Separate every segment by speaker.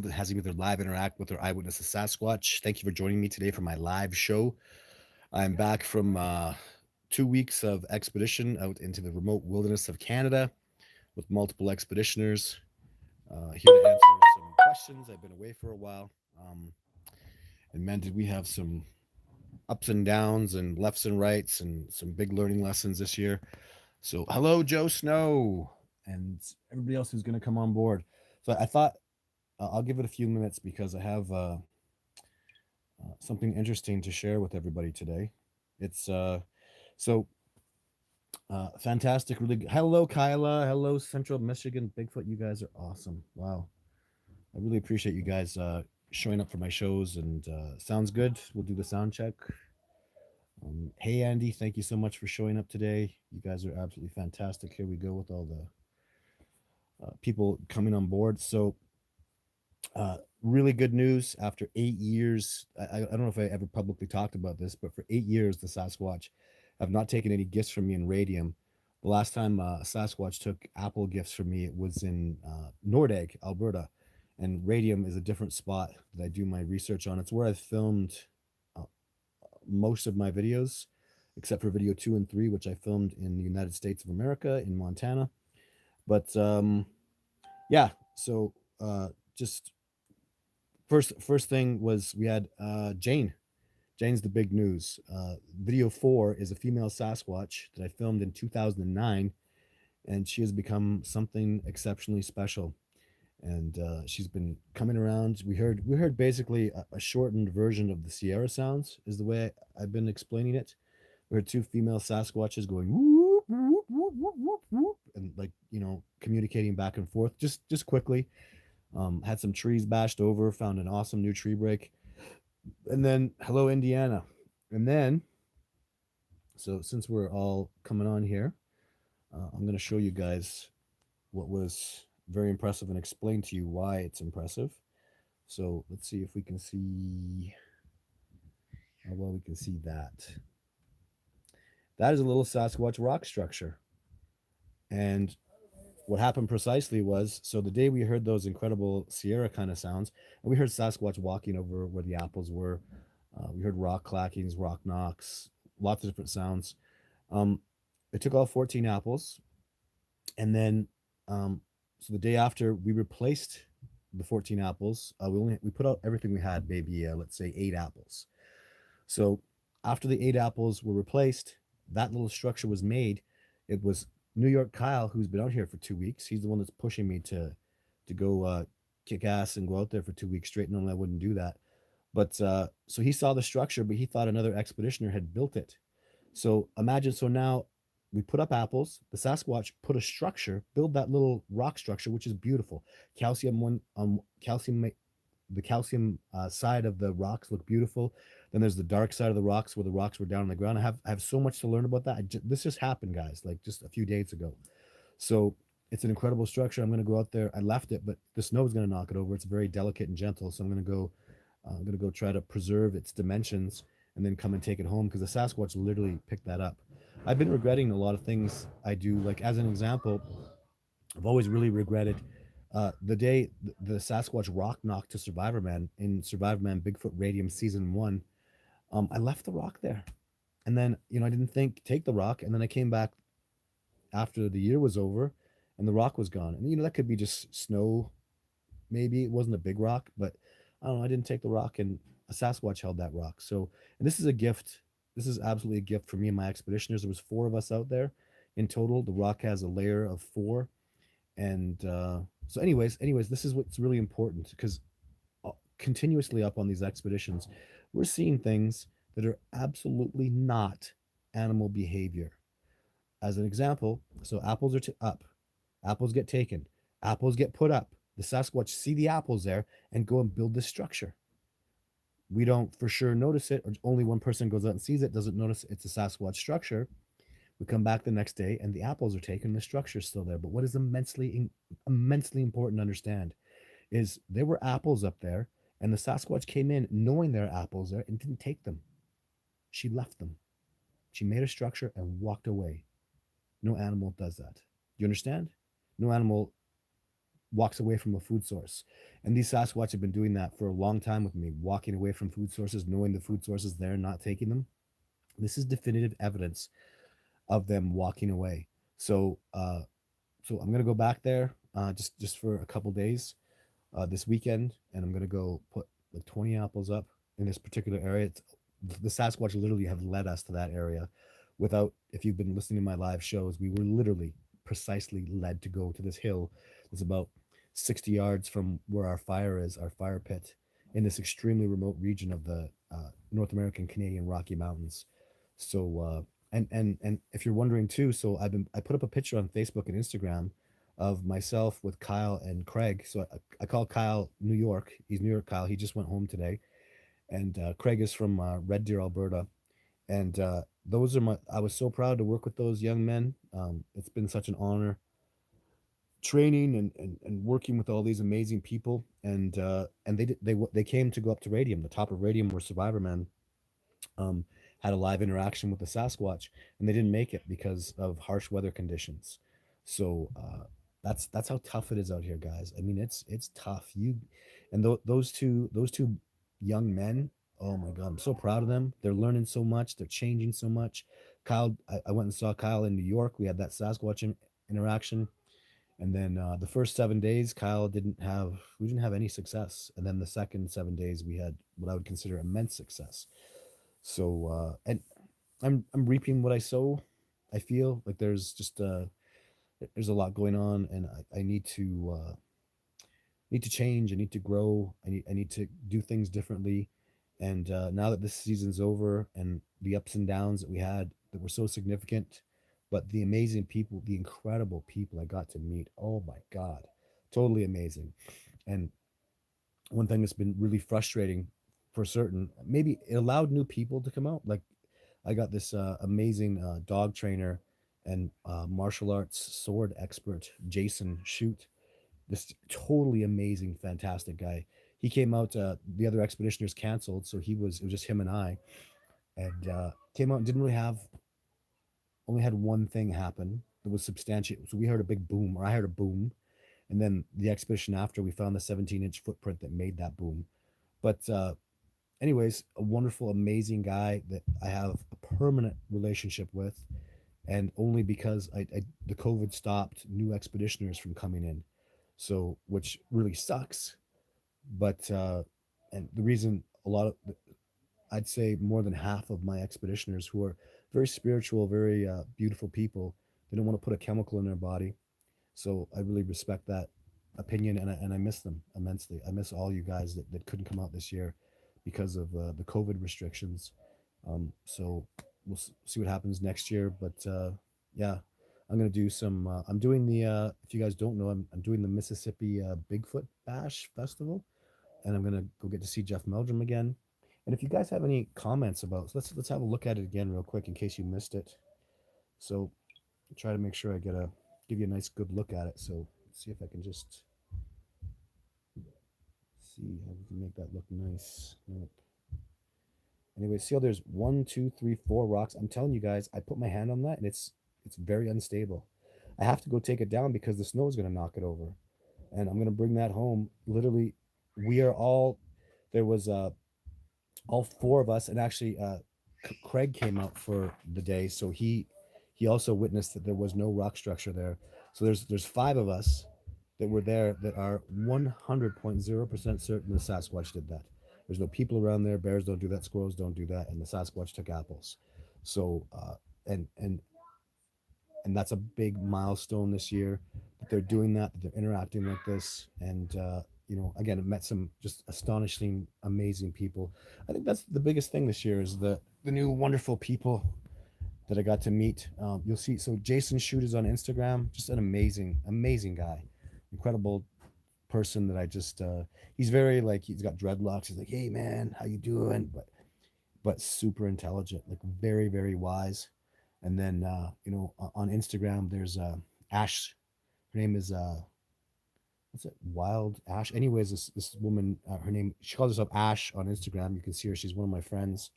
Speaker 1: that has either live interact with our eyewitness of Sasquatch. Thank you for joining me today for my live show. I'm back from 2 weeks of expedition out into the remote wilderness of Canada with multiple expeditioners here to answer some questions. I've been away for a while. And man, did we have some ups and downs and lefts and rights and some big learning lessons this year. So, hello, Joe Snow, and everybody else who's going to come on board. So, I thought I'll give it a few minutes because I have something interesting to share with everybody today. It's so fantastic. Really, hello, Kyla. Hello, Central Michigan Bigfoot. You guys are awesome. Wow, I really appreciate you guys showing up for my shows. And sounds good. We'll do the sound check. Hey, Andy, thank you so much for showing up today. You guys are absolutely fantastic. Here we go with all the people coming on board. So, really good news after 8 years. I don't know if I ever publicly talked about this, but for 8 years, the Sasquatch have not taken any gifts from me in radium. The last time Sasquatch took apple gifts from me, it was in Nordegg, Alberta. And radium is a different spot that I do my research on. It's where I filmed uh, most of my videos, except for video 2 and 3, which I filmed in the United States of America in Montana. But yeah, so just first thing was we had Jane. Jane's the big news. Video 4 is a female Sasquatch that I filmed in 2009, and she has become something exceptionally special. And she's been coming around. We heard basically a shortened version of the Sierra sounds, is the way I've been explaining it. We heard two female Sasquatches going whoop whoop whoop whoop whoop whoop, and like communicating back and forth just quickly. Had some trees bashed over, found an awesome new tree break, and then hello Indiana, and then so since we're all coming on here, I'm going to show you guys what was very impressive and explain to you why it's impressive. So let's see if we can see how well we can see that. That is a little Sasquatch rock structure. And what happened precisely was, so the day we heard those incredible Sierra kind of sounds, and we heard Sasquatch walking over where the apples were. We heard rock clackings, rock knocks, lots of different sounds. Um, it took all 14 apples, and then so the day after we replaced the 14 apples, we put out everything we had, maybe let's say 8 apples. So after the 8 apples were replaced, that little structure was made. It was New York Kyle, who's been out here for 2 weeks. He's the one that's pushing me to go kick ass and go out there for 2 weeks straight. Normally I wouldn't do that, but so he saw the structure, but he thought another expeditioner had built it. So imagine, so now we put up apples. The Sasquatch put a structure, build that little rock structure, which is beautiful. Calcium one calcium the calcium side of the rocks look beautiful. Then there's the dark side of the rocks where the rocks were down on the ground. I have so much to learn about that. This just happened, guys, like just a few days ago. So it's an incredible structure. I'm going to go out there. I left it, but the snow is going to knock it over. It's very delicate and gentle, so I'm going to go try to preserve its dimensions and then come and take it home because the Sasquatch literally picked that up. I've been regretting a lot of things I do. Like as an example, I've always really regretted the day the Sasquatch rock knocked to Survivor Man in Survivor Man Bigfoot Radium Season 1. I left the rock there. And then, I didn't think take the rock. And then I came back after the year was over and the rock was gone. And, that could be just snow. Maybe it wasn't a big rock, but I don't know. I didn't take the rock and a Sasquatch held that rock. So, and this is a gift. This is absolutely a gift for me and my expeditioners. There was 4 of us out there in total. The rock has a layer of 4. And so anyways, this is what's really important because continuously up on these expeditions, we're seeing things that are absolutely not animal behavior. As an example, so apples are up, apples get taken, apples get put up. The Sasquatch see the apples there and go and build this structure. We don't for sure notice it, or only one person goes out and sees it, doesn't notice it's a Sasquatch structure. We come back the next day and the apples are taken, the structure's still there. But what is immensely important to understand is there were apples up there, and the Sasquatch came in knowing there are apples there and didn't take them. She left them. She made a structure and walked away. No animal does that. You understand? No animal walks away from a food source. And these Sasquatch have been doing that for a long time with me, walking away from food sources, knowing the food sources there, not taking them. This is definitive evidence of them walking away. So, so I'm gonna go back there just for a couple days this weekend, and I'm gonna go put like 20 apples up in this particular area. The Sasquatch literally have led us to that area. Without, if you've been listening to my live shows, we were literally precisely led to go to this hill. It's about 60 yards from where our fire is, our fire pit, in this extremely remote region of the North American Canadian Rocky Mountains. So, and if you're wondering too, so I put up a picture on Facebook and Instagram of myself with Kyle and Craig. So I call Kyle New York. He's New York Kyle. He just went home today, and Craig is from Red Deer, Alberta. And those are my. I was so proud to work with those young men. It's been such an honor training and working with all these amazing people. And they came to go up to Radium, the top of Radium, where Survivor Men um, had a live interaction with the Sasquatch, and they didn't make it because of harsh weather conditions. So that's how tough it is out here, guys. I mean, it's tough. Those two young men. Oh my God, I'm so proud of them. They're learning so much. They're changing so much. Kyle, I went and saw Kyle in New York. We had that Sasquatch interaction, and then the first 7 days, Kyle didn't have we didn't have any success, and then the second 7 days, we had what I would consider immense success. So and I'm reaping what I sow. I feel like there's a lot going on, and I need to change. I need to grow. I need to do things differently. And now that this season's over, and the ups and downs that we had that were so significant, but the amazing people, the incredible people I got to meet. Oh my God, totally amazing. And one thing that's been really frustrating for certain, maybe it allowed new people to come out. Like I got this amazing dog trainer and martial arts sword expert, Jason Shoot. This totally amazing, fantastic guy. He came out. The other expeditioners canceled, so it was just him and I, and came out and didn't really have only had one thing happen that was substantial. So we heard a big boom, or I heard a boom, and then the expedition after we found the 17-inch footprint that made that boom. But anyways, a wonderful, amazing guy that I have a permanent relationship with, and only because the COVID stopped new expeditioners from coming in, so which really sucks. But and the reason a lot of I'd say more than half of my expeditioners who are very spiritual, very beautiful people, they don't want to put a chemical in their body. So I really respect that opinion, and I miss them immensely. I miss all you guys that couldn't come out this year because of the COVID restrictions. So we'll see what happens next year. But yeah, I'm gonna do some. I'm doing the. If you guys don't know, I'm doing the Mississippi Bigfoot Bash Festival, and I'm gonna go get to see Jeff Meldrum again. And if you guys have any comments about, so let's have a look at it again real quick in case you missed it. So try to make sure I give you a nice good look at it. So let's see if I can just see how we can make that look nice. Nope. Anyway, see how there's one, two, three, four rocks. I'm telling you guys, I put my hand on that and it's very unstable. I have to go take it down because the snow is gonna knock it over. And I'm gonna bring that home. Literally, we are all there was all four of us, and actually Craig came out for the day, so he also witnessed that there was no rock structure there. So there's five of us that were there that are 100.0% certain the Sasquatch did that. There's no people around there. Bears don't do that. Squirrels don't do that. And the Sasquatch took apples. So and and and that's a big milestone this year that they're doing that they're interacting like this. And again, I've met some just astonishing, amazing people. I think that's the biggest thing this year is the new wonderful people that I got to meet. You'll see. So Jason Shoot is on Instagram. Just an amazing, amazing guy, incredible person that I just. He's very like he's got dreadlocks. He's like, hey man, how you doing? But super intelligent, like very very wise. And then on Instagram there's Ash. Her name is what's it? Wild Ash. Anyways, this woman, her name, she calls herself Ash on Instagram. You can see her. She's one of my friends,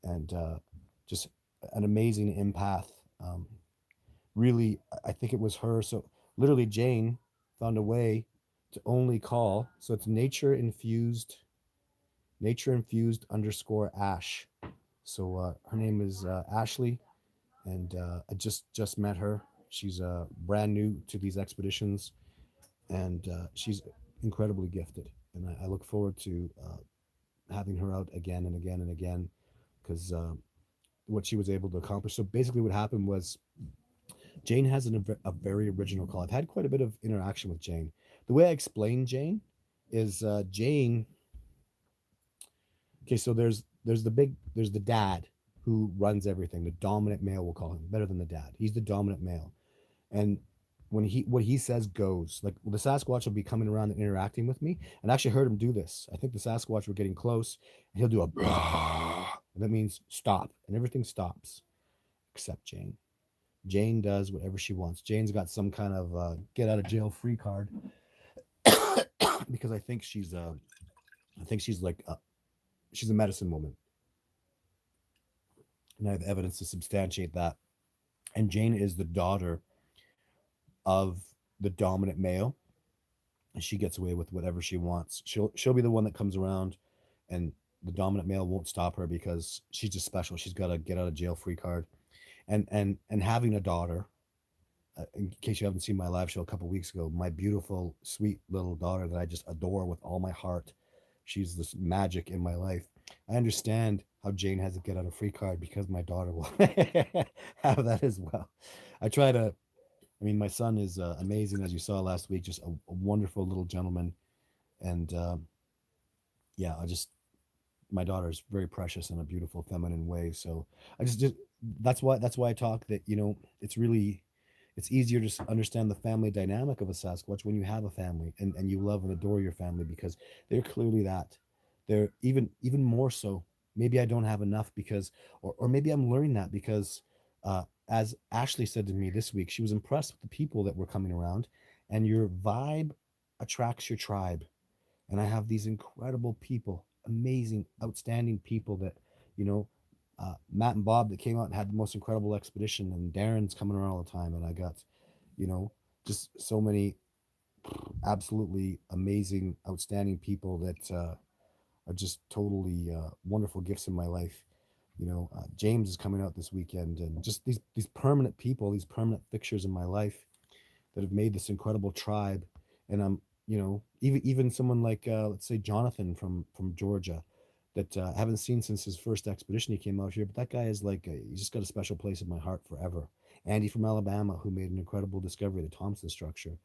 Speaker 1: and just an amazing empath. Really, I think it was her. So literally, Jane. found a way to only call. So it's nature infused underscore Ash. So her name is Ashley, and I just met her. She's brand new to these expeditions, and she's incredibly gifted. And I look forward to having her out again and again and again, because what she was able to accomplish. So basically, what happened was Jane has a very original call. I've had quite a bit of interaction with Jane. The way I explain Jane is Jane. Okay, so there's the dad who runs everything. The dominant male, we'll call him, better than the dad. He's the dominant male, and when what he says goes. Like the Sasquatch will be coming around and interacting with me, and I actually heard him do this. I think the Sasquatch were getting close, and he'll do a, and that means stop, and everything stops except Jane. Jane does whatever she wants. Jane's got some kind of get out of jail free card because I think she's like she's a medicine woman, and I have evidence to substantiate that. And Jane is the daughter of the dominant male, and she gets away with whatever she wants. She'll be the one that comes around, and the dominant male won't stop her because she's just special. She's got a get out of jail free card, and having a daughter. In case you haven't seen my live show a couple weeks ago, my beautiful, sweet little daughter that I just adore with all my heart. She's this magic in my life. I understand how Jane has to get on a free card because my daughter will have that as well. I try to. I mean, my son is amazing, as you saw last week. Just a wonderful little gentleman, and yeah, I just my daughter is very precious in a beautiful, feminine way. So just that's why I talk that it's really it's easier to understand the family dynamic of a Sasquatch when you have a family and you love and adore your family because they're clearly that. They're even more so. Maybe I don't have enough because, or maybe I'm learning that because, as Ashley said to me this week, she was impressed with the people that were coming around, and your vibe attracts your tribe. And I have these incredible people, amazing, outstanding people that, you know, Matt and Bob that came out and had the most incredible expedition, and Darren's coming around all the time, and I got, you know, just so many absolutely amazing, outstanding people that are just totally wonderful gifts in my life. James is coming out this weekend, and just these permanent people, these permanent fixtures in my life that have made this incredible tribe. And I'm, even someone like let's say Jonathan from Georgia, that I haven't seen since his first expedition he came out here. But that guy is like he's just got a special place in my heart forever. Andy from Alabama, who made an incredible discovery, the Thompson structure.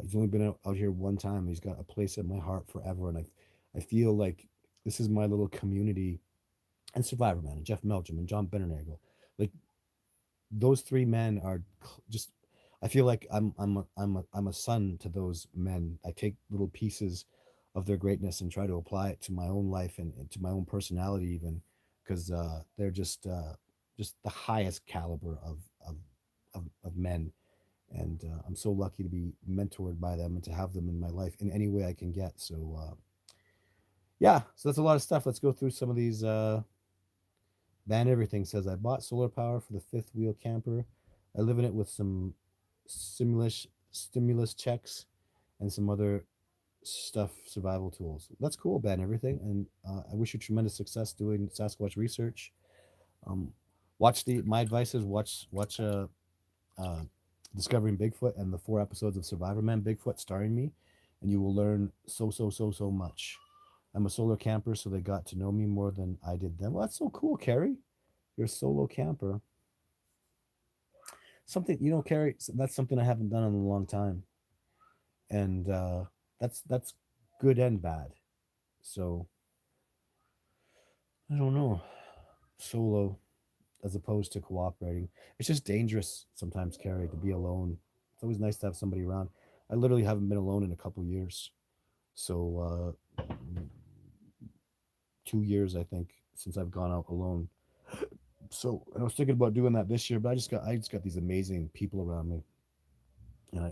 Speaker 1: He's only been out here one time. He's got a place in my heart forever, and I feel like this is my little community. And Survivor Man, and Jeff Meldrum, and John Bennernagel. Like those three men are just. I feel like I'm a son to those men. I take little pieces of their greatness and try to apply it to my own life and to my own personality, even because they're just the highest caliber of men. And I'm so lucky to be mentored by them and to have them in my life in any way I can get. So yeah, so that's a lot of stuff. Let's go through some of these. Van Everything says, I bought solar power for the fifth wheel camper. I live in it with some stimulus checks and some other stuff, survival tools. That's cool, Van Everything. And I wish you tremendous success doing Sasquatch research. Um, watch my advice is watch uh, Discovering Bigfoot and the 4 episodes of Survivor Man Bigfoot starring me, and you will learn so much. I'm a solar camper, so they got to know me more than I did them. Well, that's so cool, Carrie. You're a solo camper. Something Carrie. That's something I haven't done in a long time, and that's good and bad. So I don't know. Solo as opposed to cooperating. It's just dangerous sometimes, Carrie, to be alone. It's always nice to have somebody around. I literally haven't been alone in a couple years. So 2 years, I think, since I've gone out alone. So I was thinking about doing that this year, but I just got these amazing people around me, and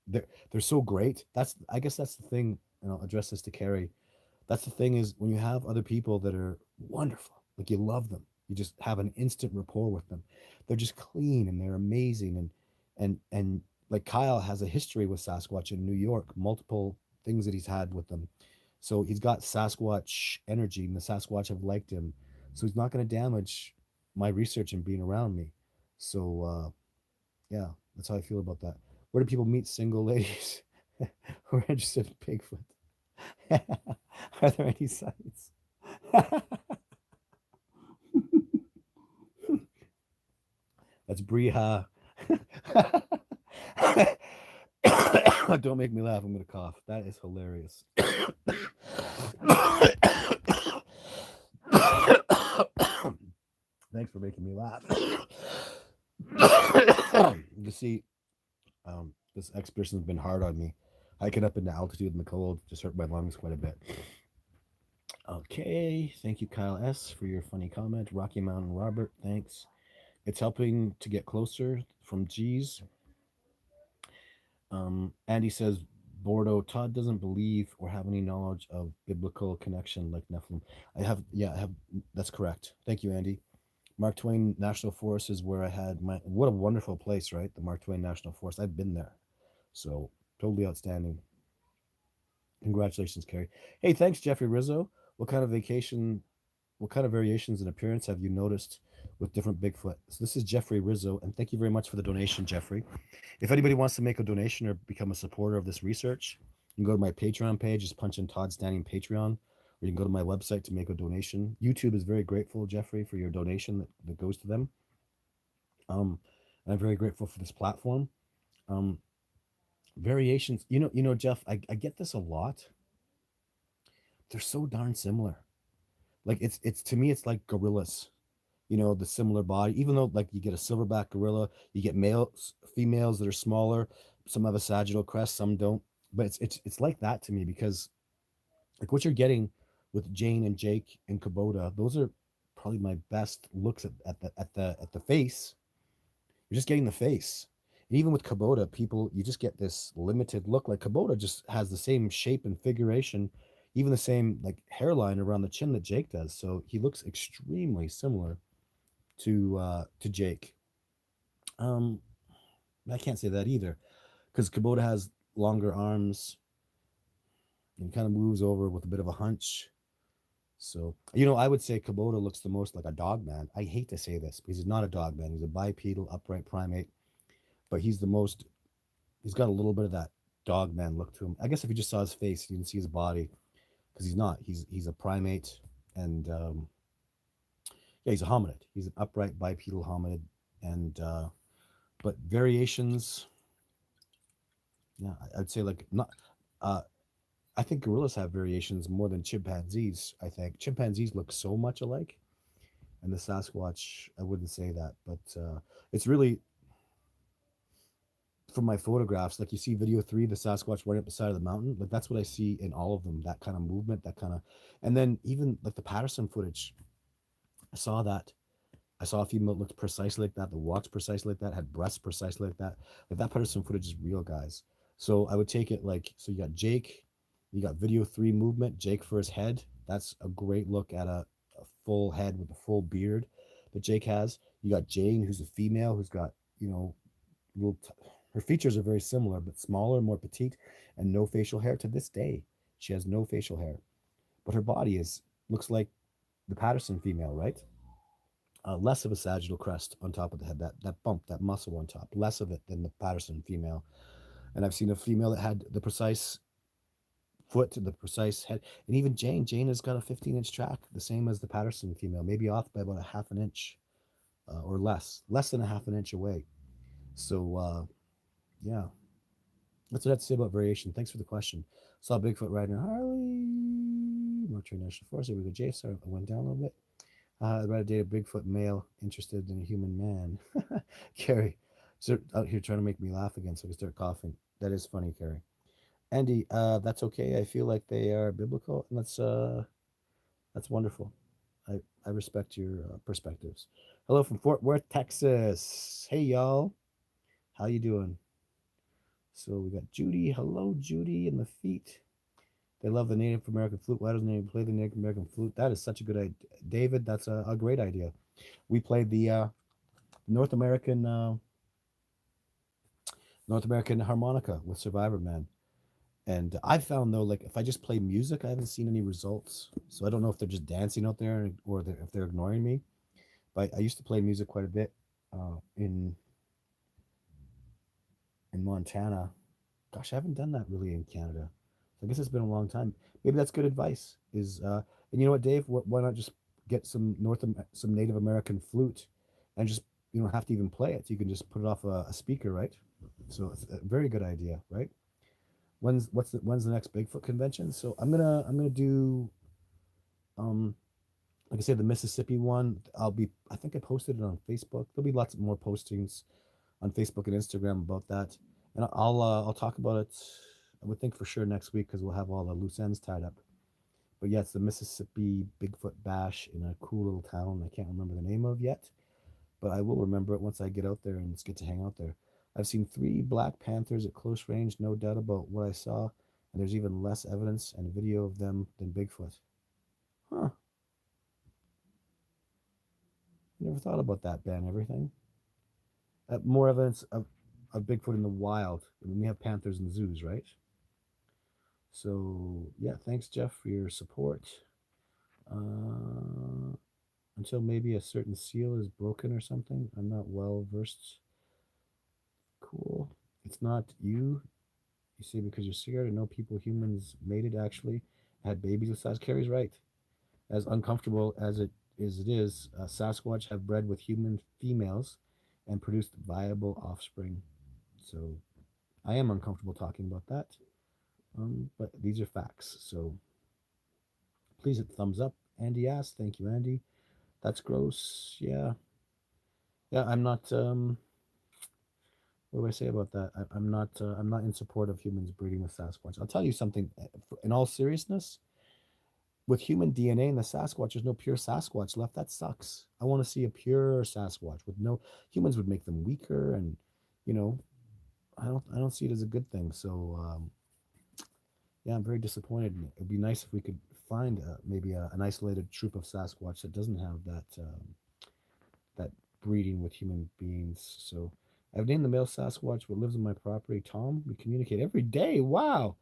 Speaker 1: they're so great. I guess that's the thing. And I'll address this to Carrie. That's the thing is when you have other people that are wonderful, like you love them, you just have an instant rapport with them. They're just clean and they're amazing, and like Kyle has a history with Sasquatch in New York, multiple things that he's had with them. So he's got Sasquatch energy, and the Sasquatch have liked him. So he's not going to damage my research and being around me. So yeah, that's how I feel about that. Where do people meet single ladies who are interested in Bigfoot? Are there any sites? That's Briha. Don't make me laugh. I'm gonna cough. That is hilarious. Thanks for making me laugh. You see, this expedition's been hard on me. Hiking up into altitude in the cold just hurt my lungs quite a bit. Okay, thank you, Kyle S, for your funny comment. Rocky Mountain Robert, thanks. It's helping to get closer from G's. Andy says Bordeaux. Todd doesn't believe or have any knowledge of biblical connection like Nephilim. I have, yeah, I have. That's correct. Thank you, Andy. Mark Twain National Forest is where I had my. What a wonderful place, right? The Mark Twain National Forest. I've been there, so totally outstanding. Congratulations, Carrie. Hey, thanks, Jeffrey Rizzo. What kind of vacation? What kind of variations in appearance have you noticed with different Bigfoot? So this is Jeffrey Rizzo, and thank you very much for the donation, Jeffrey. If anybody wants to make a donation or become a supporter of this research, you can go to my Patreon page, just punch in Todd Standing Patreon, or you can go to my website to make a donation. YouTube is very grateful, Jeffrey, for your donation that goes to them. And I'm very grateful for this platform. Um, Variations, Jeff, I get this a lot. They're so darn similar. Like it's to me, it's like gorillas. The similar body, even though like you get a silverback gorilla, you get males, females that are smaller, some have a sagittal crest, some don't. But it's like that to me because like what you're getting with Jane and Jake and Kubota, those are probably my best looks at the face. You're just getting the face. And even with Kubota, people you just get this limited look. Like Kubota just has the same shape and figuration, even the same like hairline around the chin that Jake does. So he looks extremely similar to Jake. Um, I can't say that either because Kubota has longer arms and kind of moves over with a bit of a hunch. So I would say Kubota looks the most like a dog man. I hate to say this because he's not a dog man. He's a bipedal upright primate, but he's the most. He's got a little bit of that dog man look to him. I guess if you just saw his face, you can see his body because he's not. He's a primate and yeah, he's a hominid. He's an upright bipedal hominid and but variations. Yeah, I'd say like not. Uh, I think gorillas have variations more than chimpanzees. I think chimpanzees look so much alike, and the Sasquatch. I wouldn't say that, but it's really from my photographs. Like you see video 3, the Sasquatch running up the side of the mountain. Like that's what I see in all of them. That kind of movement, that kind of, and then even like the Patterson footage. I saw that. I saw a female that looked precisely like that. The walks precisely like that. Had breasts precisely like that. Like that Patterson footage is real, guys. So I would take it like so. You got Jake, you got video 3 movement. Jake for his head. That's a great look at a full head with a full beard that Jake has. You got Jane, who's a female, who's got little. Her features are very similar, but smaller, more petite, and no facial hair. To this day, she has no facial hair, but her body is looks like the Patterson female, right? Less of a sagittal crest on top of the head, that bump, that muscle on top, less of it than the Patterson female. And I've seen a female that had the precise foot, the precise head, and even Jane. Jane has got a 15-inch track, the same as the Patterson female, maybe off by about a half an inch or less than a half an inch away. So yeah, that's what I have to say about variation. Thanks for the question. Saw Bigfoot riding a Harley. Montreal National Forest. There we go, Jay. Sorry, I went down a little bit. I'd rather date a Bigfoot male interested in a human man. Carrie, so out here trying to make me laugh again so I can start coughing. That is funny, Carrie. Andy, that's okay. I feel like they are biblical, and that's wonderful. I respect your perspectives. Hello from Fort Worth, Texas. Hey y'all, how you doing? So we got Judy. Hello, Judy, and the feet. They love the Native American flute. Why doesn't anyone play the Native American flute? That is such a good idea, David. That's a great idea. We played the North American North American harmonica with Survivor Man. And I found though, like if I just play music, I haven't seen any results. So I don't know if they're just dancing out there or if they're ignoring me. But I used to play music quite a bit in Montana. Gosh, I haven't done that really in Canada. So I guess it's been a long time. Maybe that's good advice. And you know what, Dave? Why not just get some Native American flute, and just you don't have to even play it. You can just put it off a speaker, right? So it's a very good idea, right? When's the next Bigfoot convention? So I'm gonna do um like I said, the Mississippi one. I think I posted it on Facebook. There'll be lots more postings on Facebook and Instagram about that, and I'll talk about it. I would think for sure next week because we'll have all the loose ends tied up. But yeah, it's the Mississippi Bigfoot Bash in a cool little town I can't remember the name of yet, but I will remember it once I get out there and just get to hang out there. I've seen three black panthers at close range, no doubt about what I saw, and there's even less evidence and video of them than Bigfoot. Huh? Never thought about that, Ben. Everything. More evidence of Bigfoot in the wild. I mean, we have panthers in zoos, right? So yeah, thanks Jeff for your support. Uh, until maybe a certain seal is broken or something. I'm not well versed. Cool. It's not you. You say because you're scared. I know people, humans mated actually, had babies with size. Carrie's right. As uncomfortable as it is, Sasquatch have bred with human females and produced viable offspring. So I am uncomfortable talking about that. But these are facts. So please hit thumbs up. Andy asked. Thank you, Andy. That's gross. Yeah. Yeah, I'm not. What do I say about that? I'm not. I'm not in support of humans breeding with Sasquatch. I'll tell you something. In all seriousness, with human DNA in the Sasquatch, there's no pure Sasquatch left. That sucks. I want to see a pure Sasquatch with no humans would make them weaker, and you know, I don't see it as a good thing. So yeah, I'm very disappointed. It'd be nice if we could find maybe an isolated troop of Sasquatch that doesn't have that breeding with human beings. So I've named the male Sasquatch what lives on my property Tom. We communicate every day. Wow.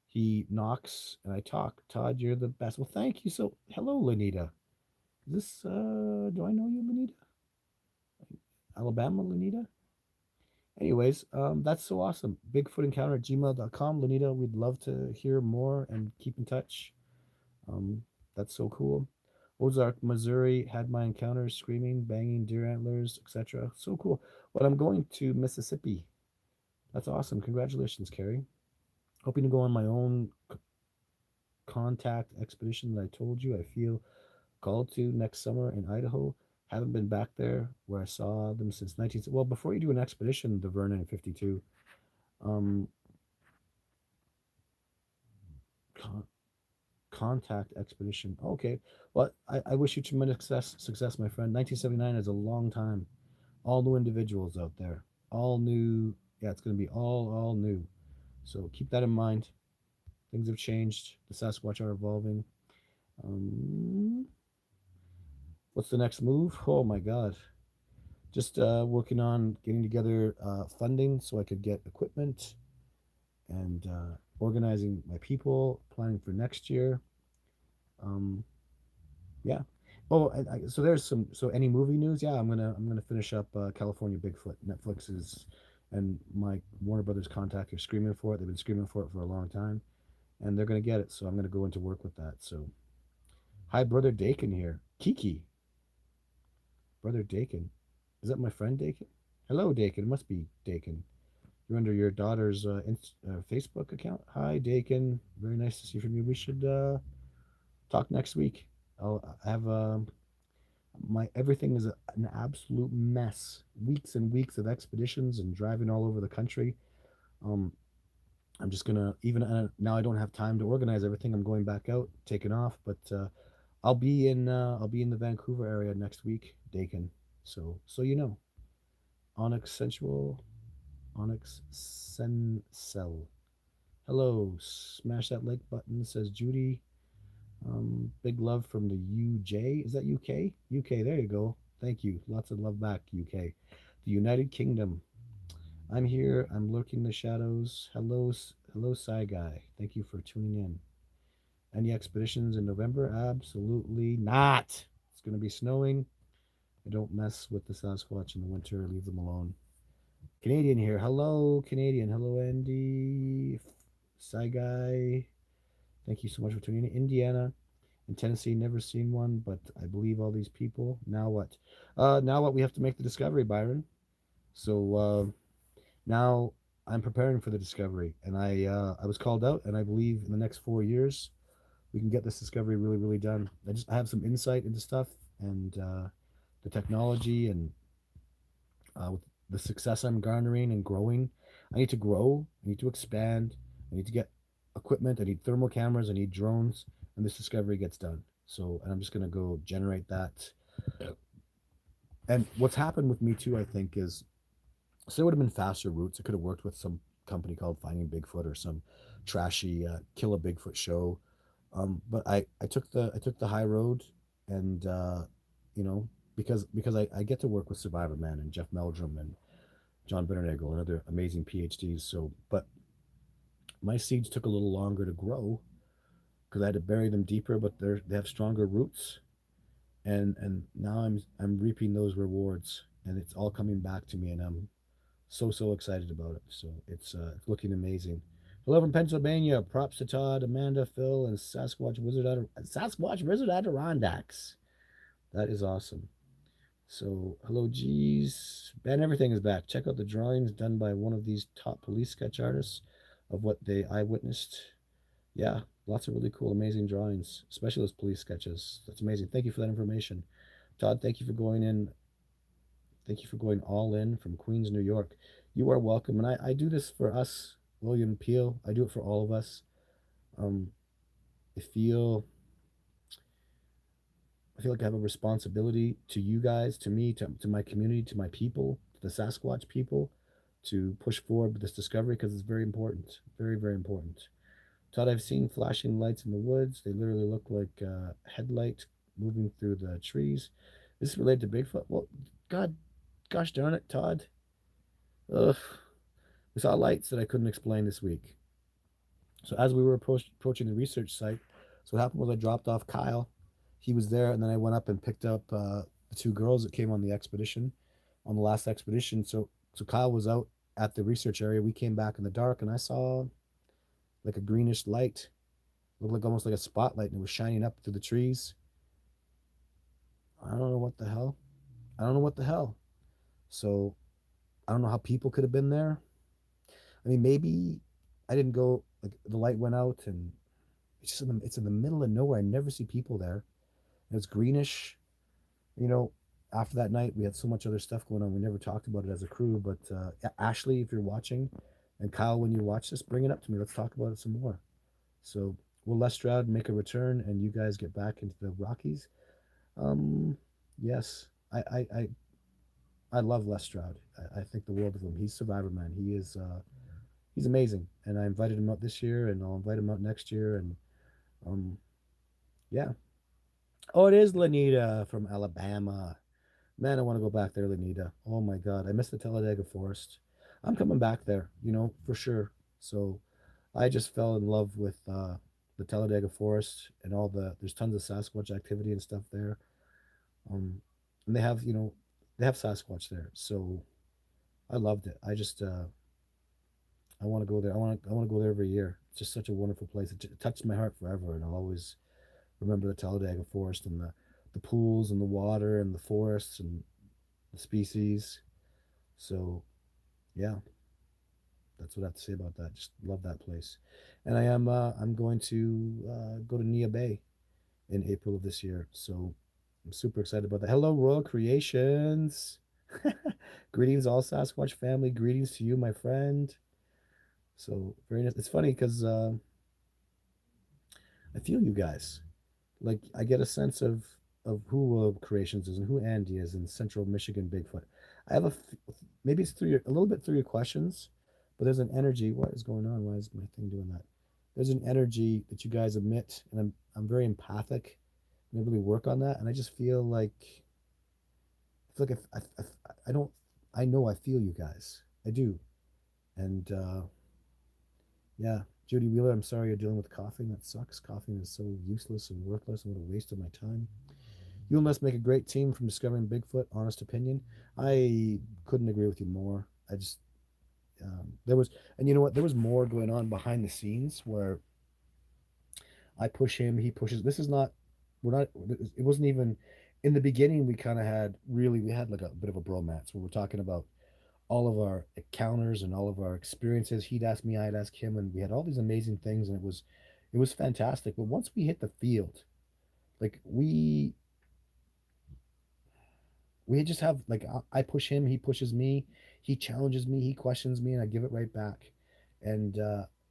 Speaker 1: He knocks and I talk. Todd, you're the best. Well, thank you. So hello, Lanita. Is this do I know you, Lanita? Alabama, Lanita? Anyways, that's so awesome. Bigfootencounter at gmail.com. Lanita, we'd love to hear more and keep in touch. Um, that's so cool. Ozark, Missouri had my encounters, screaming, banging deer antlers, etc. So cool. But I'm going to Mississippi. That's awesome. Congratulations, Carrie. Hoping to go on my own contact expedition that I told you I feel called to next summer in Idaho. Haven't been back there where I saw them since 19. Well, before you do an expedition, the Vernon in 52, um, con- contact expedition. Okay. Well, I wish you tremendous success, my friend. 1979 is a long time. All new individuals out there. All new. Yeah, it's going to be all new. So keep that in mind. Things have changed. The Sasquatch are evolving. Um, what's the next move? Oh my God. Just working on getting together funding so I could get equipment and organizing my people, planning for next year. Um, yeah. Oh, so there's some. So any movie news? Yeah, I'm gonna finish up California Bigfoot. Netflix is, and my Warner Brothers contact are screaming for it. They've been screaming for it for a long time, and they're gonna get it. So I'm gonna go into work with that. So hi, brother Dakin here. Kiki, brother Dakin. Is that my friend Dakin? Hello, Dakin. It must be Dakin. You're under your daughter's Facebook account. Hi, Dakin. Very nice to see from you. We should talk next week. I have my everything is an absolute mess. Weeks and weeks of expeditions and driving all over the country. Um, I'm just gonna even now I don't have time to organize everything. I'm going back out, taking off, but I'll be in the Vancouver area next week, Dakin. So you know, Onyx Sensual, Onyx Sencel. Hello, smash that like button, says Judy. Big love from the UJ. Is that UK? UK, there you go. Thank you. Lots of love back, UK. The United Kingdom. I'm here. I'm lurking in the shadows. Hello, hello, Psy Guy. Thank you for tuning in. Any expeditions in November? Absolutely not. It's going to be snowing. I don't mess with the Sasquatch in the winter. Leave them alone. Canadian here. Hello, Canadian. Hello, Andy. Psy Guy. Thank you so much for tuning in. Indiana and Tennessee. Never seen one, but I believe all these people. Now what? Now what? We have to make the discovery, Byron. So now I'm preparing for the discovery, and I was called out, and I believe in the next 4 years we can get this discovery really really done. I have some insight into stuff and the technology and with the success I'm garnering and growing. I need to grow. I need to expand. I need to get equipment. I need thermal cameras. I need drones, and this discovery gets done. So, and I'm just gonna go generate that. And what's happened with me too, I think, is so it would have been faster routes. I could have worked with some company called Finding Bigfoot or some trashy Kill a Bigfoot show. But I took the high road, and you know because I get to work with Survivor Man and Jeff Meldrum and John Bernagel and other amazing PhDs. So, but my seeds took a little longer to grow because I had to bury them deeper, but they have stronger roots, and now I'm reaping those rewards, and it's all coming back to me, and I'm so excited about it. So it's looking amazing. Hello from Pennsylvania. Props to Todd, Amanda, Phil, and Sasquatch Wizard Adirondacks. That is awesome. So hello, geez. Ben, everything is back. Check out the drawings done by one of these top police sketch artists of what they I witnessed. Yeah, lots of really cool, amazing drawings, especially those police sketches. That's amazing. Thank you for that information. Todd, thank you for going in. Thank you for going all in from Queens, New York. You are welcome. And I do this for us, William Peel. I do it for all of us. Um, I feel I feel like I have a responsibility to you guys, to me, to my community, to my people, to the Sasquatch people, to push forward with this discovery because it's very important. Very, very important. Todd, I've seen flashing lights in the woods. They literally look like headlight moving through the trees. Is this related to Bigfoot? Well, God, gosh darn it, Todd. Ugh. We saw lights that I couldn't explain this week. So as we were approaching the research site, so what happened was I dropped off Kyle. He was there, and then I went up and picked up the two girls that came on the expedition, on the last expedition. So Kyle was out at the research area. We came back in the dark, and I saw like a greenish light, looked like almost like a spotlight, and it was shining up through the trees. I don't know what the hell. I don't know what the hell. So I don't know how people could have been there. I mean, maybe I didn't go. Like the light went out, and it's in the middle of nowhere. I never see people there. And it's greenish. You know, after that night, we had so much other stuff going on. We never talked about it as a crew. But Ashley, if you're watching, and Kyle, when you watch this, bring it up to me. Let's talk about it some more. So will Les Stroud make a return, and you guys get back into the Rockies? Um, yes, I love Les Stroud. I think the world of him. He's Survivor Man. He's amazing, and I invited him out this year, and I'll invite him out next year, and um, yeah. Oh, it is Lanita from Alabama. Man, I want to go back there, Lanita. Oh my God, I miss the Talladega Forest. I'm coming back there, for sure. So I just fell in love with the Talladega Forest and all there's tons of Sasquatch activity and stuff there. Um, and they have Sasquatch there. So I loved it. I want to go there. I want to go there every year. It's just such a wonderful place. It touched my heart forever, and I'll always remember the Talladega Forest and the pools and the water and the forests and the species. So yeah, that's what I have to say about that. Just love that place. And I'm going to go to Nia Bay in April of this year. So I'm super excited about that. Hello, Royal Creations. Greetings, all Sasquatch family. Greetings to you, my friend. So very nice. It's funny because I feel you guys. Like I get a sense of who Creations is and who Andy is in Central Michigan Bigfoot. I have maybe it's through a little bit through your questions, but there's an energy. What is going on? Why is my thing doing that? There's an energy that you guys emit, and I'm very empathic, and I really work on that. And I just feel like if I don't I know I feel you guys. I do. And yeah, Judy Wheeler, I'm sorry you're dealing with coughing. That sucks. Coughing is so useless and worthless and what a waste of my time. You must make a great team from Discovering Bigfoot. Honest opinion. I couldn't agree with you more. I just there was, and you know what? There was more going on behind the scenes where I push him, he pushes. This is not. We're not. It wasn't even. In the beginning, we had like a bit of a bromance where we're talking about all of our encounters and all of our experiences. He'd ask me, I'd ask him, and we had all these amazing things, and it was fantastic. But once we hit the field, like we just have like I push him, he pushes me, he challenges me, he questions me, and I give it right back. And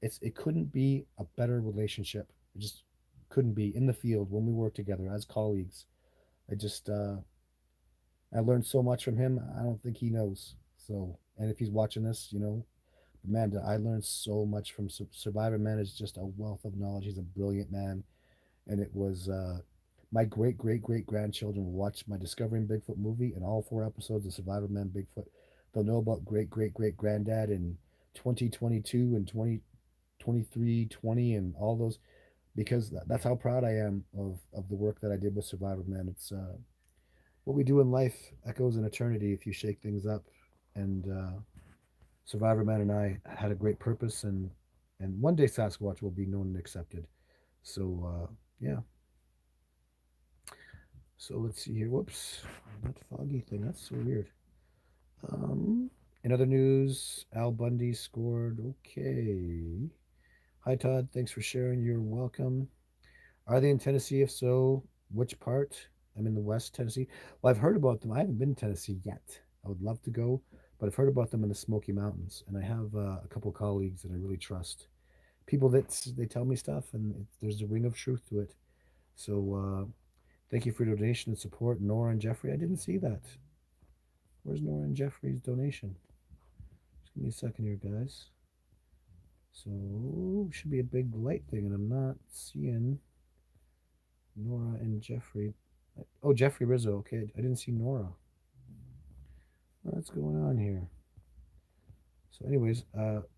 Speaker 1: it couldn't be a better relationship. It just couldn't be in the field when we work together as colleagues. I just I learned so much from him. I don't think he knows. So, and if he's watching this, you know, man, I learned so much from Survivor. Man is just a wealth of knowledge. He's a brilliant man, and it was my great grandchildren will watch my Discovering Bigfoot movie and all 4 episodes of Survivor Man Bigfoot. They'll know about great granddad in 2022 and 2023 20 and all those because that's how proud I am of the work that I did with Survivor Man. It's what we do in life echoes in eternity if you shake things up, and Survivor Man and I had a great purpose, and one day Sasquatch will be known and accepted. So yeah. So let's see here. Whoops, that foggy thing. That's so weird. In other news, Al Bundy scored. Okay. Hi Todd. Thanks for sharing. You're welcome. Are they in Tennessee? If so, which part? I'm in the West Tennessee. Well, I've heard about them. I haven't been to Tennessee yet. I would love to go, but I've heard about them in the Smoky Mountains, and I have a couple colleagues that I really trust. People that they tell me stuff, and there's a ring of truth to it. So thank you for your donation and support, Nora and Jeffrey. I didn't see that. Where's Nora and Jeffrey's donation? Just give me a second here, guys. So should be a big light thing, and I'm not seeing Nora and Jeffrey. Oh, Jeffrey Rizzo. Okay, I didn't see Nora. What's going on here? So, anyways,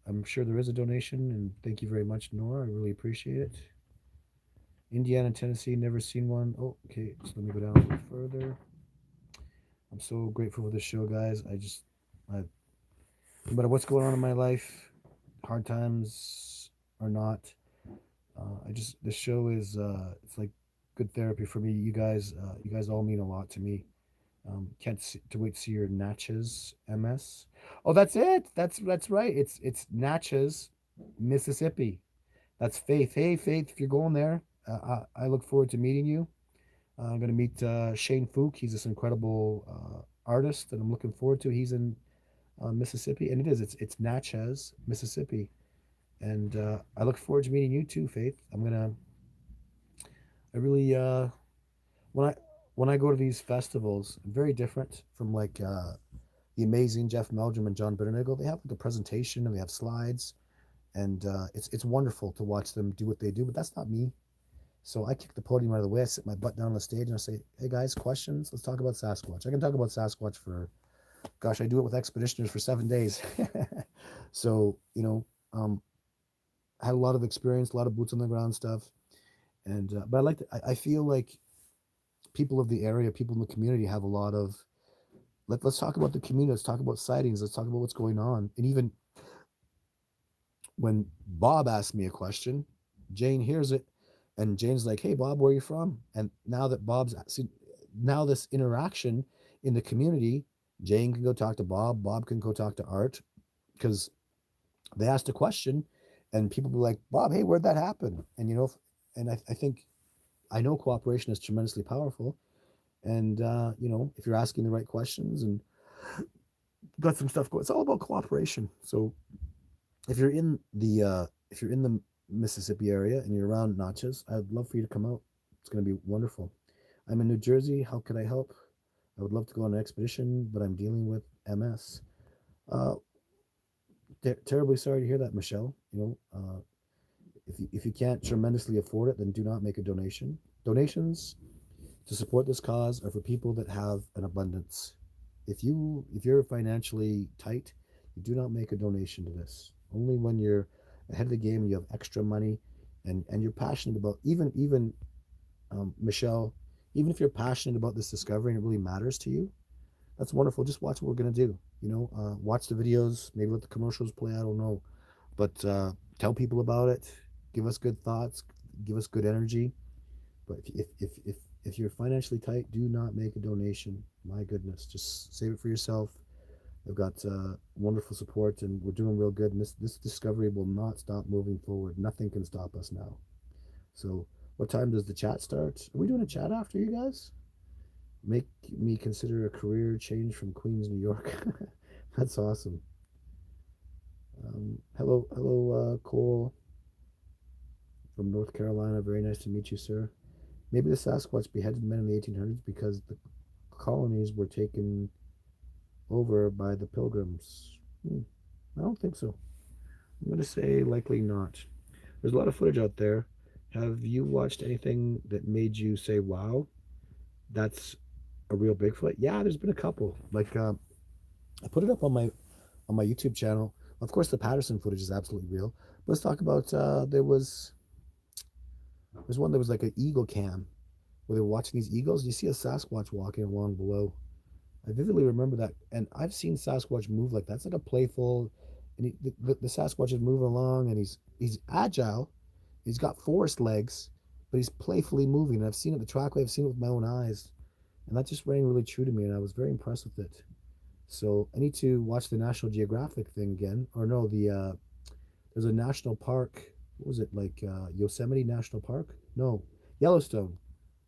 Speaker 1: I'm sure there is a donation, and thank you very much, Nora. I really appreciate it. Indiana, Tennessee, never seen one. Oh, okay. So let me go down a little further. I'm so grateful for this show, guys. No matter what's going on in my life, hard times or not, this show is, it's like good therapy for me. You guys all mean a lot to me. Can't see, to wait to see your Natchez, MS. Oh, that's it. That's right. It's Natchez, Mississippi. That's Faith. Hey, Faith, if you're going there, I look forward to meeting you. I'm going to meet Shane Fook. He's this incredible artist that I'm looking forward to. He's in Mississippi, and it's Natchez, Mississippi, and I look forward to meeting you too, Faith. I really when I when I go to these festivals, very different from like the amazing Jeff Meldrum and John Bitternagle. They have like a presentation and they have slides, and it's wonderful to watch them do what they do. But that's not me. So I kick the podium out of the way. I sit my butt down on the stage and I say, "Hey guys, questions? Let's talk about Sasquatch." I can talk about Sasquatch for, gosh, I do it with expeditioners for 7 days. So I had a lot of experience, a lot of boots on the ground stuff, and but I feel like people of the area, people in the community have a lot of let's talk about the community. Let's talk about sightings. Let's talk about what's going on. And even when Bob asked me a question, Jane hears it, and Jane's like, "Hey, Bob, where are you from?" And now this interaction in the community, Jane can go talk to Bob. Bob can go talk to Art because they asked a question, and people be like, "Bob, hey, where'd that happen?" And I think I know cooperation is tremendously powerful, and if you're asking the right questions and got some stuff going, it's all about cooperation. So if you're in the Mississippi area and you're around Natchez, I'd love for you to come out. It's going to be wonderful. I'm in New Jersey. How could I help? I would love to go on an expedition, but I'm dealing with MS. Uh, Terribly sorry to hear that, Michelle. If you can't tremendously afford it, then do not make a donation. Donations to support this cause are for people that have an abundance. If you're financially tight, You do not make a donation to this. Only when you're ahead of the game and you have extra money, and you're passionate about, even Michelle, even if you're passionate about this discovery and it really matters to you, that's wonderful. Just watch what we're gonna do. Watch the videos, maybe let the commercials play. I don't know, but tell people about it. Give us good thoughts. Give us good energy. But if you're financially tight, do not make a donation. My goodness, just save it for yourself. I've got wonderful support, and we're doing real good. And this discovery will not stop moving forward. Nothing can stop us now. So, what time does the chat start? Are we doing a chat after, you guys? Make me consider a career change from Queens, New York. That's awesome. Hello, Cole from North Carolina. Very nice to meet you, sir. Maybe the Sasquatch beheaded men in the 1800s because the colonies were taken over by the Pilgrims. I don't think so. I'm going to say likely not. There's a lot of footage out there. Have you watched anything that made you say, wow, that's a real Bigfoot? Yeah, there's been a couple. Like, I put it up on my YouTube channel. Of course, the Patterson footage is absolutely real. But let's talk about there's one that was like an eagle cam where they were watching these eagles. You see a Sasquatch walking along below. I vividly remember that, and I've seen Sasquatch move like that. It's like a playful, and the Sasquatch is moving along, and he's agile. He's got forest legs, but he's playfully moving. And I've seen it the trackway. I've seen it with my own eyes, and that just rang really true to me, and I was very impressed with it. So I need to watch the National Geographic thing again, or no, there's a national park. What was it, like Yosemite National Park? No, Yellowstone.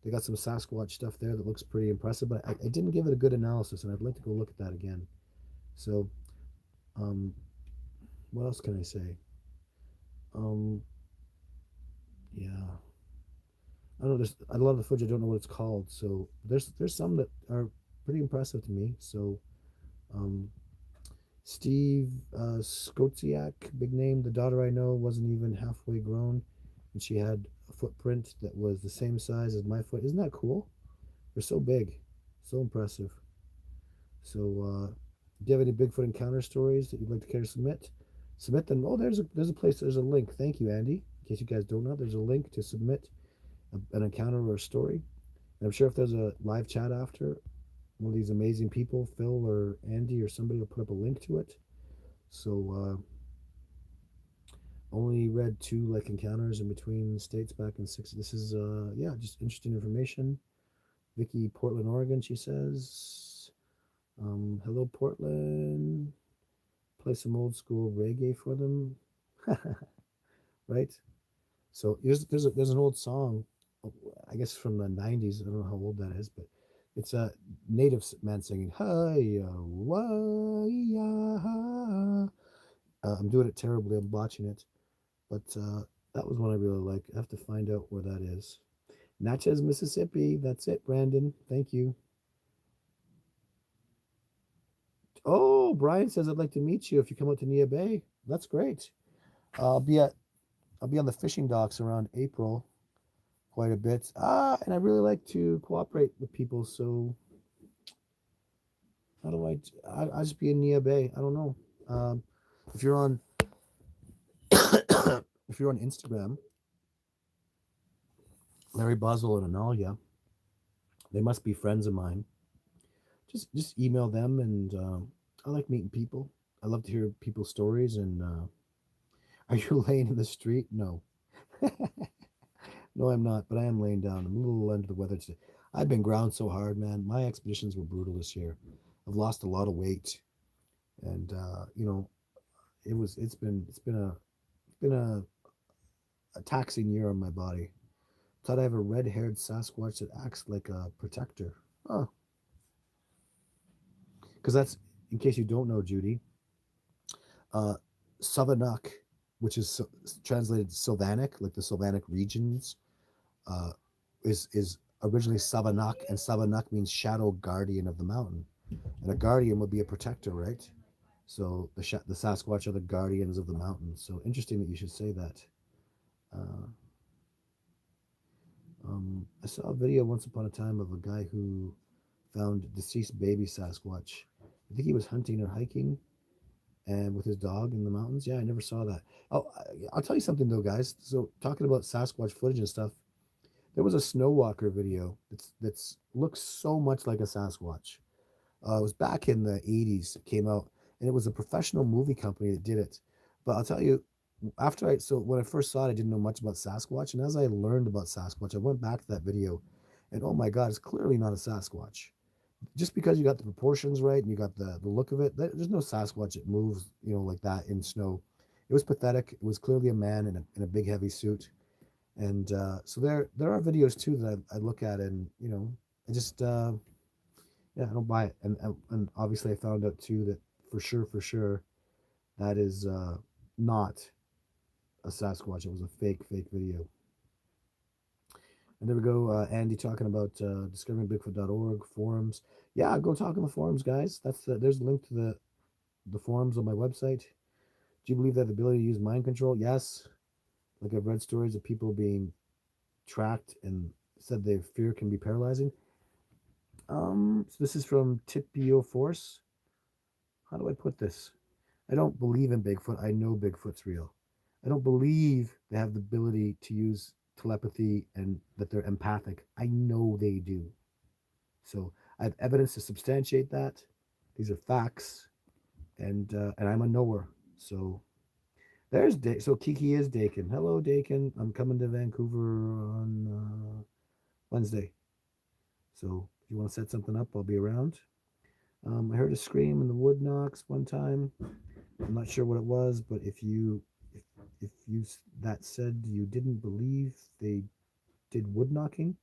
Speaker 1: They got some Sasquatch stuff there that looks pretty impressive, but I didn't give it a good analysis, and I'd like to go look at that again. So, um, what else can I say? Um, yeah, I don't know. There's a lot of the footage. I don't know what it's called. So there's some that are pretty impressive to me. So, um, Steve Skotsiak, big name. The daughter I know wasn't even halfway grown, and she had a footprint that was the same size as my foot. Isn't that cool? They're so big, so impressive. So, do you have any Bigfoot encounter stories that you'd like to care to submit? Submit them. Oh, there's a place. There's a link. Thank you, Andy. In case you guys don't know, there's a link to submit an encounter or a story. And I'm sure if there's a live chat after, one of these amazing people, Phil or Andy or somebody, will put up a link to it. So, only read two like encounters in between states back in '60. This is yeah, just interesting information. Vicky, Portland, Oregon. She says, hello, Portland. Play some old school reggae for them, right? So there's an old song, I guess from the '90s. I don't know how old that is, but it's a native man singing. Hi, I'm doing it terribly. I'm botching it, but that was one I really like. I have to find out where that is. Natchez, Mississippi. That's it, Brandon. Thank you. Oh, Brian says I'd like to meet you if you come out to Nia Bay. That's great. I'll be at I'll be on the fishing docks around April quite a bit. And I really like to cooperate with people. So how do I just be in Nia Bay? I don't know. Um, if you're on if you're on Instagram, Larry Boswell and Analia, they must be friends of mine. Just email them, and I like meeting people. I love to hear people's stories. And are you laying in the street? No, no, I'm not. But I am laying down. I'm a little under the weather today. I've been ground so hard, man. My expeditions were brutal this year. I've lost a lot of weight, and it's been a taxing year on my body. Thought I have a red-haired Sasquatch that acts like a protector. Oh, because that's, in case you don't know, Judy, uh, Savanuk, which is translated Sylvanic, like the Sylvanic regions, uh, is originally Savanuk, and Savanuk means shadow guardian of the mountain, and a guardian would be a protector, right? So the Sasquatch are the guardians of the mountain. So interesting that you should say that. Uh, I saw a video once upon a time of a guy who found deceased baby Sasquatch. I think he was hunting or hiking, and with his dog in the mountains. Yeah, I never saw that. Oh, I'll tell you something though, guys. So talking about Sasquatch footage and stuff, there was a snow walker video that's looks so much like a Sasquatch. It was back in the 80s. It came out, and it was a professional movie company that did it. But I'll tell you, when I first saw it, I didn't know much about Sasquatch, and as I learned about Sasquatch, I went back to that video, and oh my God, it's clearly not a Sasquatch. Just because you got the proportions right and you got the look of it, there's no Sasquatch that moves, like that in snow. It was pathetic. It was clearly a man in a big heavy suit, and so there are videos too that I look at, and I just yeah, I don't buy it. And obviously I found out too that for sure that is not a Sasquatch. It was a fake video. And there we go, Andy talking about discoveringbigfoot.org forums. Yeah, go talk in the forums, guys. There's a link to the forums on my website. Do you believe that the ability to use mind control? Yes. Like I've read stories of people being tracked and said their fear can be paralyzing. So this is from Tipio Force. How do I put this? I don't believe in Bigfoot. I know Bigfoot's real. I don't believe they have the ability to use telepathy and that they're empathic. I know they do. So I have evidence to substantiate that. These are facts, and I'm a knower. So so Kiki is Dakin. Hello, Dakin. I'm coming to Vancouver on Wednesday. So if you want to set something up, I'll be around. I heard a scream in the wood knocks one time. I'm not sure what it was, but if, if you that said you didn't believe they did wood knocking,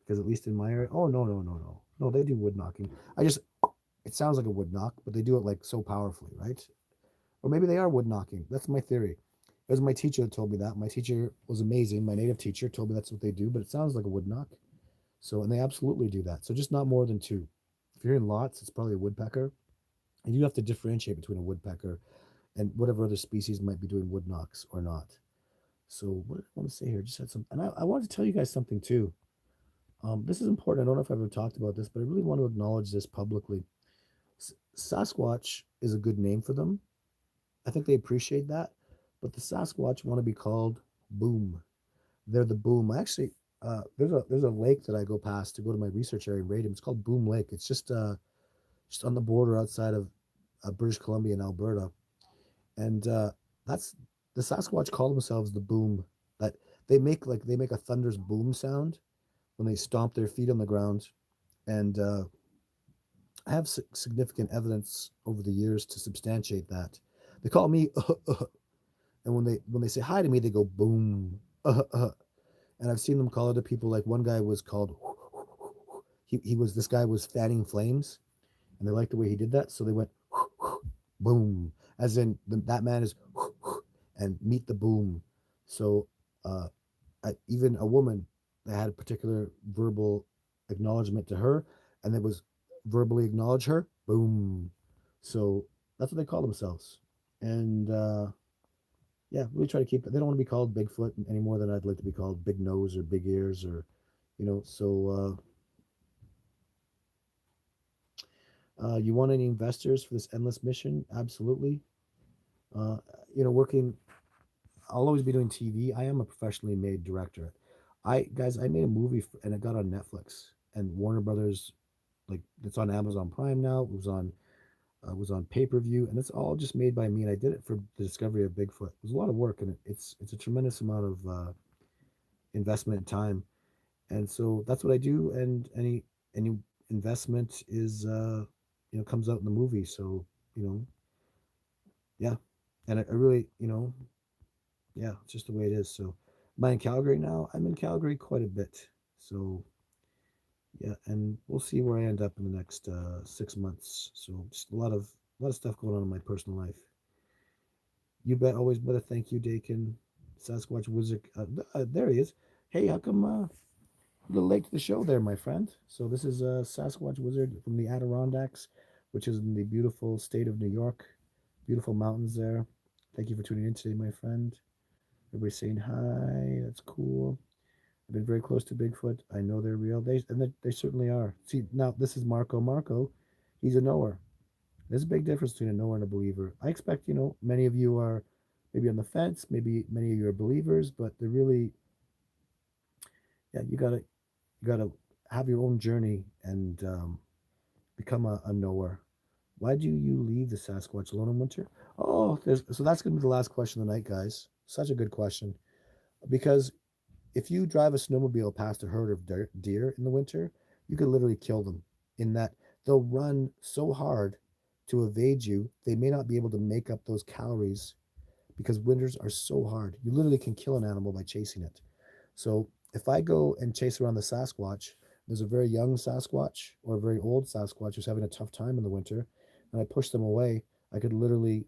Speaker 1: because at least in my area, oh no, they do wood knocking. I just it sounds like a wood knock, but they do it like so powerfully, right? Or maybe they are wood knocking. That's my theory. It was my teacher that told me that. My teacher was amazing. My native teacher told me that's what they do, but it sounds like a wood knock. So, and they absolutely do that. So, just not more than two. If you're in lots, it's probably a woodpecker. And you have to differentiate between a woodpecker and whatever other species might be doing wood knocks or not. So, what did I want to say here? Just had some, and I wanted to tell you guys something too. This is important. I don't know if I've ever talked about this, but I really want to acknowledge this publicly. Sasquatch is a good name for them. I think they appreciate that. But the Sasquatch want to be called Boom. They're the Boom. Actually, there's a lake that I go past to go to my research area in Radom. It's called Boom Lake. It's just on the border outside of British Columbia and Alberta, and that's the Sasquatch call themselves the Boom. That they make a thunderous boom sound when they stomp their feet on the ground, and I have significant evidence over the years to substantiate that. They call me, and when they say hi to me, they go boom. And I've seen them call other people. Like one guy was called. He was this guy was fanning flames, and they liked the way he did that, so they went boom, as in that man is and meet the boom. So uh, even a woman that had a particular verbal acknowledgement to her, and that was verbally acknowledge her, boom. So that's what they call themselves, and yeah, really try to keep. They don't want to be called Bigfoot any more than I'd like to be called Big Nose or Big Ears or, So you want any investors for this endless mission? Absolutely. Uh, working. I'll always be doing TV. I am a professionally made director. I made a movie and it got on Netflix and Warner Brothers. Like it's on Amazon Prime now. It was on pay per view, and it's all just made by me. And I did it for the discovery of Bigfoot. It was a lot of work, and it's a tremendous amount of investment and time. And so that's what I do. And any investment is comes out in the movie. So you know yeah, and I really yeah, it's just the way it is. So am I in Calgary now? I'm in Calgary quite a bit. So yeah, and we'll see where I end up in the next 6 months. So just a lot of stuff going on in my personal life. You bet, always better. Thank you, Dakin. Sasquatch Wizard. There he is. Hey, how come a little late to the show there, my friend? So this is Sasquatch Wizard from the Adirondacks, which is in the beautiful state of New York. Beautiful mountains there. Thank you for tuning in today, my friend. Everybody's saying hi. That's cool. I've been very close to Bigfoot. I know they're real. They certainly are. See, now this is Marco. Marco, he's a knower. There's a big difference between a knower and a believer. I expect, many of you are maybe on the fence, maybe many of you are believers, but they're really, yeah, you gotta have your own journey and become a knower. Why do you leave the Sasquatch alone in winter? Oh, so that's gonna be the last question of the night, guys. Such a good question. Because if you drive a snowmobile past a herd of deer in the winter, you could literally kill them. In that they'll run so hard to evade you, they may not be able to make up those calories because winters are so hard. You literally can kill an animal by chasing it. So if I go and chase around the Sasquatch, there's a very young Sasquatch or a very old Sasquatch who's having a tough time in the winter, and I push them away, I could literally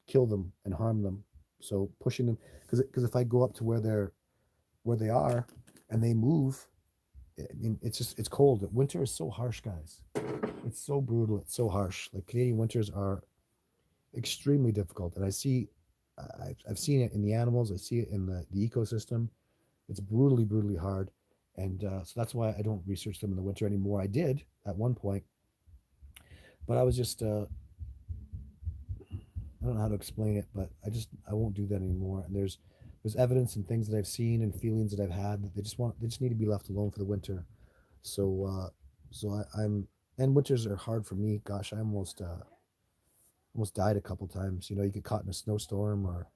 Speaker 1: kill them and harm them. So pushing them, because if I go up to where they are and they move, I mean, it's cold. Winter is so harsh, guys. It's so brutal. It's so harsh. Like Canadian winters are extremely difficult, and I've seen it in the animals. I see it in the ecosystem. It's brutally hard, and so that's why I don't research them in the winter anymore. I did at one point, but I was just I don't know how to explain it, but I won't do that anymore. And there's evidence and things that I've seen and feelings that I've had that they just need to be left alone for the winter. So I'm and winters are hard for me. Gosh, I almost died a couple times. You get caught in a snowstorm or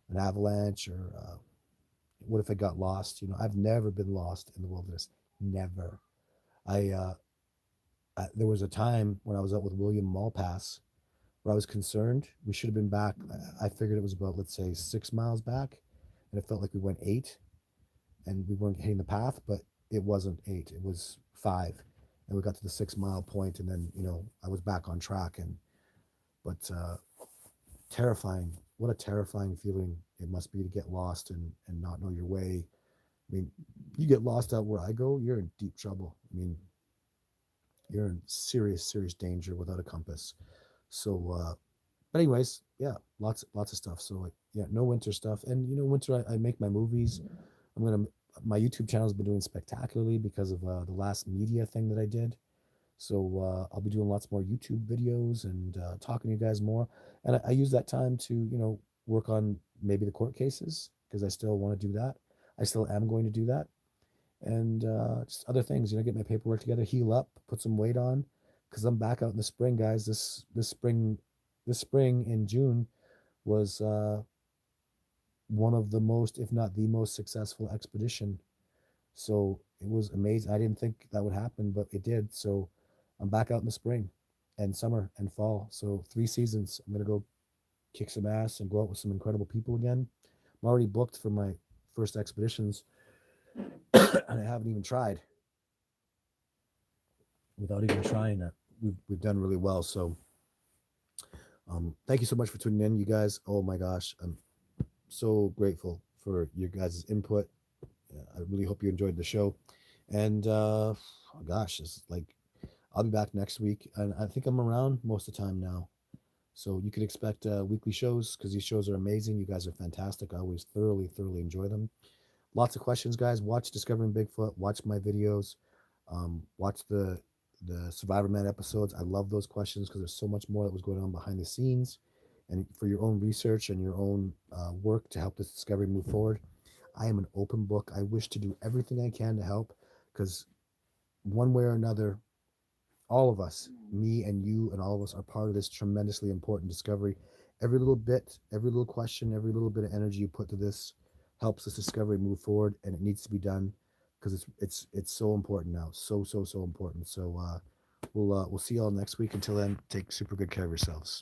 Speaker 1: an avalanche or what if I got lost? I've never been lost in the wilderness. Never. I, there was a time when I was out with William Malpass where I was concerned. We should have been back. I figured it was about, let's say, 6 miles back, and it felt like we went eight, and we weren't hitting the path, but it wasn't eight. It was five, and we got to the 6 mile point, and then I was back on track. And but terrifying. What a terrifying feeling it must be to get lost and not know your way. I mean, you get lost out where I go, you're in deep trouble. I mean, you're in serious danger without a compass. So, but anyways, yeah, lots of stuff. So like, yeah, no winter stuff. And winter I make my movies. I'm gonna my YouTube channel has been doing spectacularly because of the last media thing that I did. So I'll be doing lots more YouTube videos and talking to you guys more. And I use that time to work on maybe the court cases because I still want to do that. I still am going to do that, and just other things. Get my paperwork together, heal up, put some weight on, because I'm back out in the spring, guys. This spring in June was one of the most, if not the most successful expedition. So it was amazing. I didn't think that would happen, but it did. So I'm back out in the spring and summer and fall. So 3 seasons. I'm gonna go kick some ass and go out with some incredible people again. I'm already booked for my first expeditions, and I haven't even tried. Without even trying that, we've done really well. So thank you so much for tuning in, you guys. Oh my gosh, I'm so grateful for your guys' input. I really hope you enjoyed the show. And oh gosh, it's like I'll be back next week, and I think I'm around most of the time now. So you can expect weekly shows because these shows are amazing. You guys are fantastic. I always thoroughly enjoy them. Lots of questions, guys. Watch Discovering Bigfoot. Watch my videos. Watch the Survivor Man episodes. I love those questions because there's so much more that was going on behind the scenes, and for your own research and your own work to help this discovery move forward. I am an open book. I wish to do everything I can to help because one way or another, all of us, me and you and all of us, are part of this tremendously important discovery. Every little bit, every little question, every little bit of energy you put to this helps this discovery move forward, and it needs to be done because it's so important now, so important. So we'll see y'all next week. Until then, take super good care of yourselves.